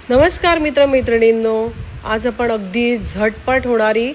नमस्कार मित्रमैत्रिणींनो, आज आपण अगदी झटपट होणारी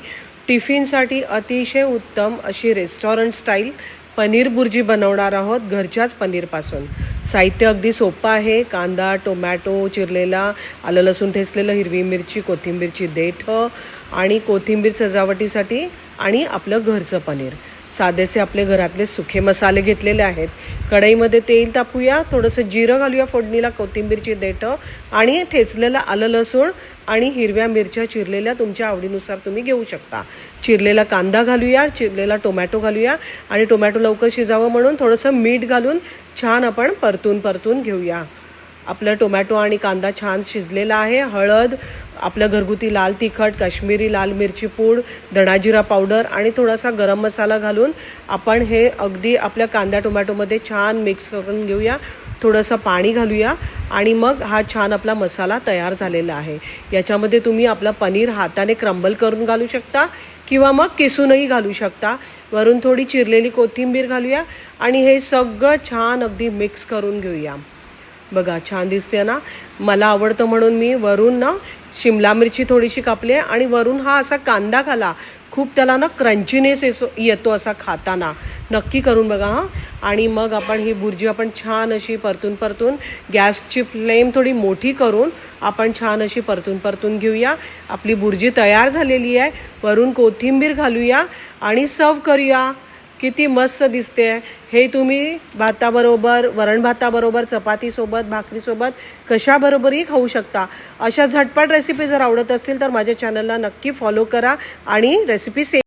टिफिनसाठी अतिशय उत्तम अशी रेस्टॉरंट स्टाईल पनीर बुर्जी बनवणार आहोत घरच्याच पनीरपासून. साहित्य अगदी सोपं आहे. कांदा, टोमॅटो चिरलेला, आलं लसूण ठेचलेलं, हिरवी मिरची, कोथिंबीरची देठं आणि कोथिंबीर सजावटीसाठी आणि आपलं घरचं पनीर. साधेसे आपले घरातले सुखे मसाले घेतलेले आहेत. कढईमध्ये तेल तापूया, थोडंसं जिरं घालूया फोडणीला, कोथिंबीरची देठं आणि ठेचलेलं आलं लसूण आणि हिरव्या मिरच्या चिरलेल्या तुमच्या आवडीनुसार तुम्ही घेऊ शकता. चिरलेला कांदा घालूया, चिरलेला टोमॅटो घालूया आणि टोमॅटो लवकर शिजावं म्हणून थोडंसं मीठ घालून छान आपण परतून घेऊया. आपलं टोमॅटो आणि कांदा छान शिजलेला आहे. हळद, आपलं घरगुती लाल तिखट, काश्मीरी लाल मिरची पूड, धणाजिरा पावडर आणि थोडासा गरम मसाला घालून आपण हे अगदी आपल्या कांदा टोमॅटोमध्ये छान मिक्स करून घेऊया. थोडंसं पाणी घालूया आणि मग हा छान आपला मसाला तयार झालेला आहे. याच्यामध्ये तुम्ही आपलं पनीर हाताने क्रम्बल करून घालू शकता किंवा मग किसूनही घालू शकता. वरून थोडी चिरलेली कोथिंबीर घालूया आणि हे सगळं छान अगदी मिक्स करून घेऊया. बघा छान दिसते ना. मला आवडतं म्हणून मी वरून ना शिमला मिरची थोडीशी कापली आहे आणि वरून हा असा कांदा घाला. खूप त्याला ना क्रंचीनेस येतो असा खाताना. नक्की करून बघा हां. आणि मग आपण ही बुर्जी आपण छान अशी परतून गॅसची फ्लेम थोडी मोठी करून आपण छान अशी परतून घेऊया. आपली बुर्जी तयार झालेली आहे. वरून कोथिंबीर घालूया आणि सर्व करूया. किती मस्त दिसते. हे तुम्ही भाताबरोबर, वरण भाताबरोबर, चपातीसोबत, भाकरीसोबत कशाबरोबरही खाऊ शकता. अशा झटपट रेसिपी जर आवडत असतील तर माझ्या चॅनलला नक्की फॉलो करा आणि रेसिपी